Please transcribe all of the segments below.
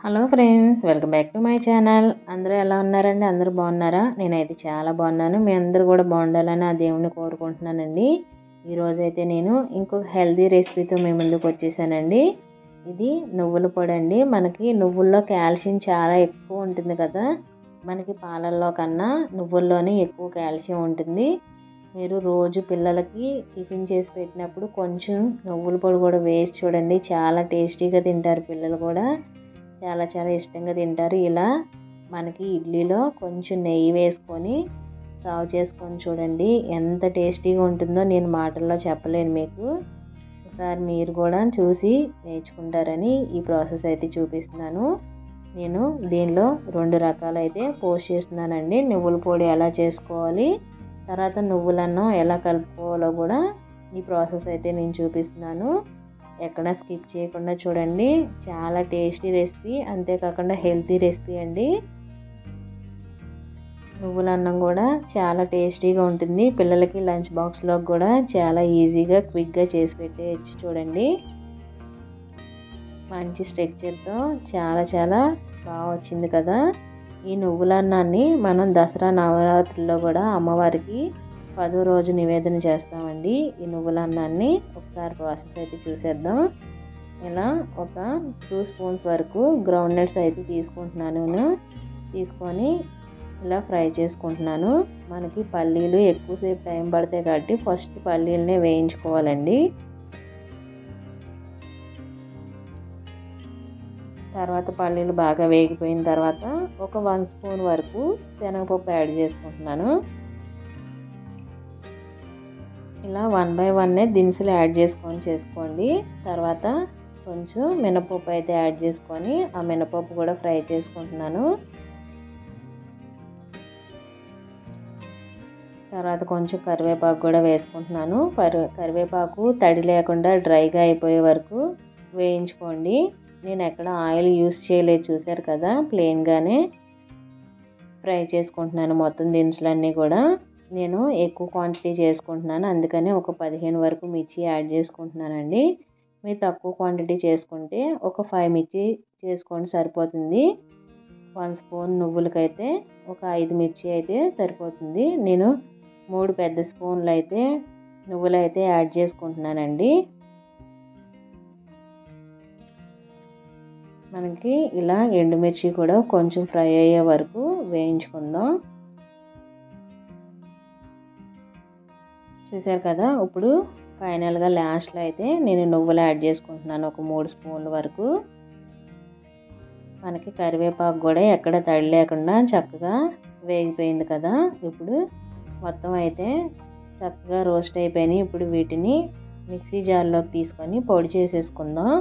Hello friends, welcome back to my channel. అందరూ ఎలా ఉన్నారండి? అందరూ బాగున్నారా? నేనైతే చాలా బాగున్నాను. మీ అందరూ కూడా బాగుండాలని ఆ దేవుణ్ణి కోరుకుంటున్నానండి. ఈరోజైతే నేను ఇంకొక హెల్తీ రెసిపీతో మీ ముందుకు వచ్చేసానండి. ఇది నువ్వుల పొడి అండి. మనకి నువ్వుల్లో కాల్షియం చాలా ఎక్కువ ఉంటుంది కదా. మనకి పాలల్లో కన్నా నువ్వుల్లోనే ఎక్కువ కాల్షియం ఉంటుంది. మీరు రోజు పిల్లలకి టిఫిన్ చేసి పెట్టినప్పుడు కొంచెం నువ్వుల పొడి కూడా వేసి చూడండి. చాలా టేస్టీగా తింటారు పిల్లలు కూడా. చాలా చాలా ఇష్టంగా తింటారు. ఇలా మనకి ఇడ్లీలో కొంచెం నెయ్యి వేసుకొని సర్వ్ చేసుకొని చూడండి. ఎంత టేస్టీగా ఉంటుందో నేను మాటల్లో చెప్పలేను మీకు. ఒకసారి మీరు కూడా చూసి నేర్చుకుంటారని ఈ ప్రాసెస్ అయితే చూపిస్తున్నాను. నేను దీనిలో 2 రకాలైతే పోస్ట్ చేస్తున్నానండి. నువ్వుల పొడి ఎలా చేసుకోవాలి, తర్వాత నువ్వులన్నం ఎలా కలుపుకోవాలో కూడా ఈ ప్రాసెస్ అయితే నేను చూపిస్తున్నాను. ఎక్కడ స్కిప్ చేయకుండా చూడండి. చాలా టేస్టీ రెసిపీ, అంతేకాకుండా హెల్తీ రెసిపీ అండి. నువ్వుల అన్నం కూడా చాలా టేస్టీగా ఉంటుంది. పిల్లలకి లంచ్ బాక్స్లో కూడా చాలా ఈజీగా క్విక్గా చేసి పెట్టేయచ్చు. చూడండి, మంచి స్ట్రక్చర్తో చాలా చాలా బాగా వచ్చింది కదా. ఈ నువ్వుల అన్నాన్ని మనం దసరా నవరాత్రుల్లో కూడా అమ్మవారికి 10వ రోజు నివేదన చేస్తామండి. ఈ నువ్వుల అన్నాన్ని ఒకసారి ప్రాసెస్ అయితే చూసేద్దాం. ఇలా ఒక 2 స్పూన్స్ వరకు గ్రౌండ్ నట్స్ అయితే తీసుకుంటున్నాను. నేను తీసుకొని ఇలా ఫ్రై చేసుకుంటున్నాను. మనకి పల్లీలు ఎక్కువసేపు టైం పడతాయి కాబట్టి ఫస్ట్ పల్లీలనే వేయించుకోవాలండి. తర్వాత పల్లీలు బాగా వేగిపోయిన తర్వాత ఒక 1 స్పూన్ వరకు శనగపప్పు యాడ్ చేసుకుంటున్నాను. ఇలా 1 బై 1 దినుసులు యాడ్ చేసుకోండి. తర్వాత కొంచెం మినపప్పు అయితే యాడ్ చేసుకొని ఆ మినపప్పు కూడా ఫ్రై చేసుకుంటున్నాను. తర్వాత కొంచెం కరివేపాకు కూడా వేసుకుంటున్నాను. కరివేపాకు తడి లేకుండా డ్రైగా అయిపోయే వరకు వేయించుకోండి. నేను ఎక్కడ ఆయిల్ యూస్ చేయలేదు, చూసారు కదా. ప్లెయిన్గానే ఫ్రై చేసుకుంటున్నాను మొత్తం దినుసులన్నీ కూడా. నేను ఎక్కువ క్వాంటిటీ చేసుకుంటున్నాను, అందుకని ఒక 15 వరకు మిర్చి యాడ్ చేసుకుంటున్నానండి. మీరు తక్కువ క్వాంటిటీ చేసుకుంటే ఒక 5 మిర్చి చేసుకోండి, సరిపోతుంది. 1 స్పూన్ నువ్వులకైతే ఒక 5 మిర్చి అయితే సరిపోతుంది. నేను 3 పెద్ద స్పూన్లు అయితే నువ్వులు అయితే యాడ్ చేసుకుంటున్నానండి. మనకి ఇలా ఎండుమిర్చి కూడా కొంచెం ఫ్రై అయ్యే వరకు వేయించుకుందాం. చూసారు కదా. ఇప్పుడు ఫైనల్గా లాస్ట్లో అయితే నేను నువ్వులు యాడ్ చేసుకుంటున్నాను, ఒక 3 స్పూన్ల వరకు. మనకి కరివేపాకు కూడా ఎక్కడ తడి లేకుండా చక్కగా వేగిపోయింది కదా. ఇప్పుడు మొత్తం అయితే చక్కగా రోస్ట్ అయిపోయినాయి. ఇప్పుడు వీటిని మిక్సీ జార్లోకి తీసుకొని పొడి చేసేసుకుందాం.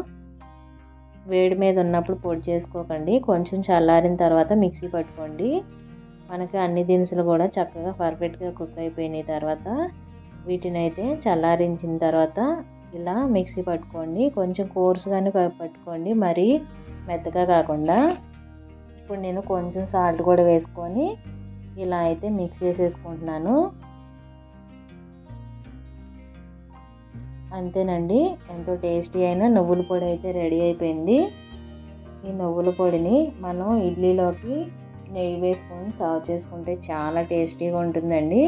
వేడి మీద ఉన్నప్పుడు పొడి చేసుకోకండి, కొంచెం చల్లారిన తర్వాత మిక్సీ పట్టుకోండి. మనకి అన్ని దినుసులు కూడా చక్కగా పర్ఫెక్ట్గా కుక్ అయిపోయిన తర్వాత వీటిని అయితే చల్లారించిన తర్వాత ఇలా మిక్సీ పట్టుకోండి. కొంచెం కోర్సుగానే పట్టుకోండి, మరీ మెత్తగా కాకుండా. ఇప్పుడు నేను కొంచెం సాల్ట్ కూడా వేసుకొని ఇలా అయితే మిక్స్ చేసేసుకుంటున్నాను. అంతేనండి, ఎంతో టేస్టీ అయిన నువ్వుల పొడి అయితే రెడీ అయిపోయింది. ఈ నువ్వుల పొడిని మనం ఇడ్లీలోకి నెయ్యి వేసుకొని సర్వ్ చేసుకుంటే చాలా టేస్టీగా ఉంటుందండి.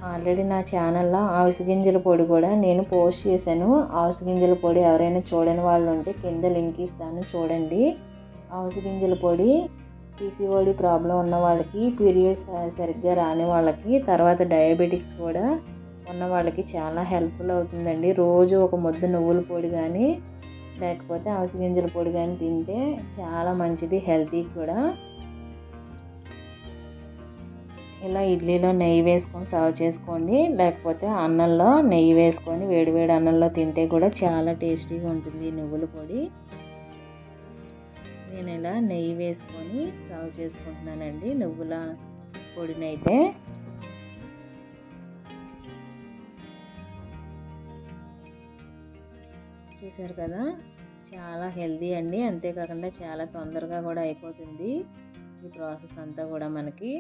ఆల్రెడీ నా ఛానల్లో అవిసె గింజల పొడి కూడా నేను పోస్ట్ చేశాను. అవిసె గింజల పొడి ఎవరైనా చూడని వాళ్ళు ఉంటే కింద లింక్ ఇస్తాను, చూడండి. అవిసె గింజల పొడి పీసీఓడి ప్రాబ్లం ఉన్న వాళ్ళకి, పీరియడ్స్ సరిగ్గా రాని వాళ్ళకి, తర్వాత డయాబెటిక్స్ కూడా ఉన్న వాళ్ళకి చాలా హెల్ప్ఫుల్ అవుతుందండి. రోజు ఒక ముద్ద నువ్వుల పొడి కానీ లేకపోతే అవిసె గింజల పొడి కానీ తింటే చాలా మంచిది, హెల్తీ కూడా. ఇలా ఇడ్లీలో నెయ్యి వేసుకొని సర్వ్ చేసుకోండి, లేకపోతే అన్నంలో నెయ్యి వేసుకొని వేడివేడి అన్నంలో తింటే కూడా చాలా టేస్టీగా ఉంటుంది ఈ నువ్వుల పొడి. నేను ఇలా నెయ్యి వేసుకొని సర్వ్ చేసుకుంటున్నానండి నువ్వుల పొడిని అయితే. చూసారు కదా, చాలా హెల్తీ అండి. అంతేకాకుండా చాలా తొందరగా కూడా అయిపోతుంది ఈ ప్రాసెస్ అంతా కూడా మనకి.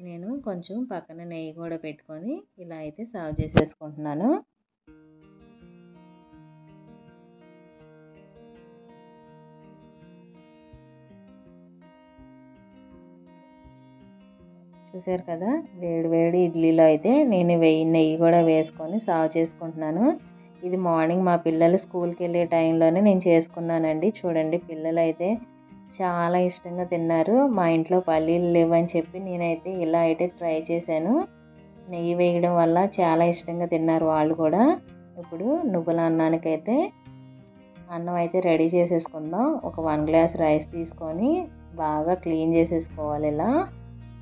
నేను కొంచెం పక్కన నెయ్యి కూడా పెట్టుకొని ఇలా అయితే సర్వ్ చేసేసుకుంటున్నాను. చూసారు కదా, వేడి వేడి ఇడ్లీలో అయితే నేను నెయ్యి కూడా వేసుకొని సర్వ్ చేసుకుంటున్నాను. ఇది మార్నింగ్ మా పిల్లలు స్కూల్కి వెళ్ళే టైంలోనే నేను చేసుకున్నానండి. చూడండి, పిల్లలు అయితే చాలా ఇష్టంగా తిన్నారు. మా ఇంట్లో పల్లీలు లేవని చెప్పి నేనైతే ఇలా అయితే ట్రై చేశాను. నెయ్యి వేయడం వల్ల చాలా ఇష్టంగా తిన్నారు వాళ్ళు కూడా. ఇప్పుడు నువ్వుల అన్నానికైతే అన్నం అయితే రెడీ చేసేసుకుందాం. ఒక 1 గ్లాస్ రైస్ తీసుకొని బాగా క్లీన్ చేసేసుకోవాలి. ఇలా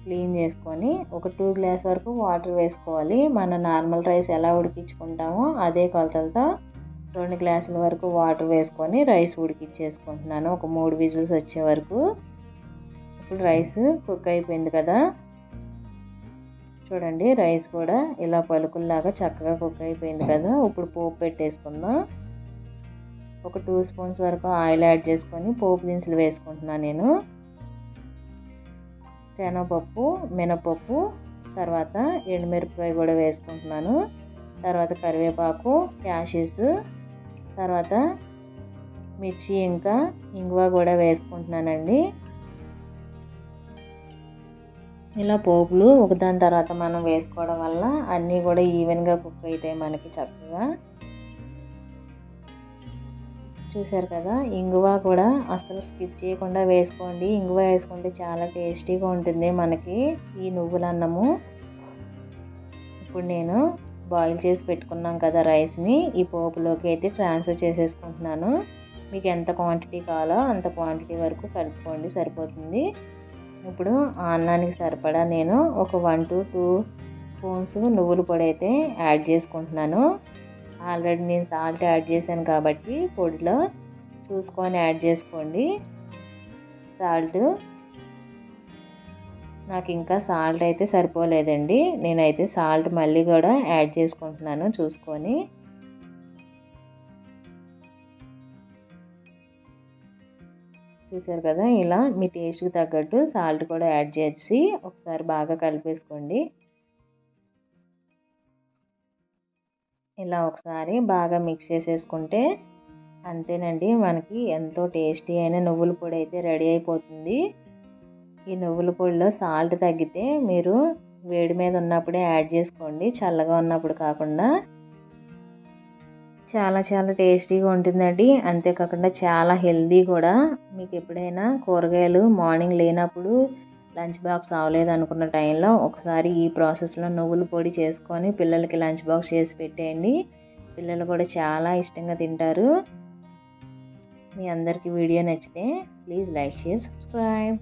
క్లీన్ చేసుకొని ఒక 2 గ్లాస్ వరకు వాటర్ వేసుకోవాలి. మన నార్మల్ రైస్ ఎలా ఉడికించుకుంటామో అదే కొలతలతో 2 గ్లాసుల వరకు వాటర్ వేసుకొని రైస్ ఉడికించేసుకుంటున్నాను ఒక 3 విజిల్స్ వచ్చే వరకు. ఇప్పుడు రైస్ కుక్ అయిపోయింది కదా, చూడండి రైస్ కూడా ఇలా పలుకుల్లాగా చక్కగా కుక్ అయిపోయింది కదా. ఇప్పుడు పోపు పెట్టేసుకుందాం. ఒక 2 స్పూన్స్ వరకు ఆయిల్ యాడ్ చేసుకొని పోపు దినుసులు వేసుకుంటున్నాను నేను. శనగపప్పు, మినపప్పు, తర్వాత ఎండుమిరపకాయ కూడా వేసుకుంటున్నాను. తర్వాత కరివేపాకు, క్యాషియస్, తర్వాత మిర్చి ఇంకా ఇంగువ కూడా వేసుకుంటున్నానండి. ఇలా పోపులు ఒకదాని తర్వాత మనం వేసుకోవడం వల్ల అన్నీ కూడా ఈవెన్గా కుక్ అవుతాయి మనకి చక్కగా. చూసారు కదా, ఇంగువ కూడా అసలు స్కిప్ చేయకుండా వేసుకోండి. ఇంగువ వేసుకుంటే చాలా టేస్టీగా ఉంటుంది మనకి ఈ నువ్వుల అన్నము. ఇప్పుడు నేను బాయిల్ చేసి పెట్టుకున్నాం కదా రైస్ని ఈ పోపులోకి అయితే ట్రాన్స్ఫర్ చేసేసుకుంటున్నాను. మీకు ఎంత క్వాంటిటీ కావాలో అంత క్వాంటిటీ వరకు కలుపుకోండి, సరిపోతుంది. ఇప్పుడు ఆ అన్నానికి సరిపడా నేను ఒక 1 to 2 స్పూన్స్ నువ్వుల పొడి అయితే యాడ్ చేసుకుంటున్నాను. ఆల్రెడీ నేను సాల్ట్ యాడ్ చేశాను కాబట్టి పొడిలో చూసుకొని యాడ్ చేసుకోండి సాల్ట్. నాకు ఇంకా సాల్ట్ అయితే సరిపోలేదండి, నేనైతే సాల్ట్ మళ్ళీ కూడా యాడ్ చేసుకుంటున్నాను చూసుకొని. చూసారు కదా, ఇలా మీ టేస్ట్కి తగ్గట్టు సాల్ట్ కూడా యాడ్ చేసి ఒకసారి బాగా కలిపేసుకోండి. ఇలా ఒకసారి బాగా మిక్స్ చేసేసుకుంటే అంతేనండి, మనకి ఎంతో టేస్టీ అయిన నువ్వుల పొడి అయితే రెడీ అయిపోతుంది. ఈ నువ్వుల పొడిలో సాల్ట్ తగ్గితే మీరు వేడి మీద ఉన్నప్పుడే యాడ్ చేసుకోండి, చల్లగా ఉన్నప్పుడు కాకుండా. చాలా చాలా టేస్టీగా ఉంటుందండి. అంతేకాకుండా చాలా హెల్దీ కూడా. మీకు ఎప్పుడైనా కూరగాయలు మార్నింగ్ లేనప్పుడు లంచ్ బాక్స్ అవ్వలేదు అనుకున్న టైంలో ఒకసారి ఈ ప్రాసెస్లో నువ్వుల పొడి చేసుకొని పిల్లలకి లంచ్ బాక్స్ చేసి పెట్టేయండి. పిల్లలు కూడా చాలా ఇష్టంగా తింటారు. మీ అందరికీ వీడియో నచ్చితే ప్లీజ్ లైక్, షేర్, సబ్స్క్రైబ్.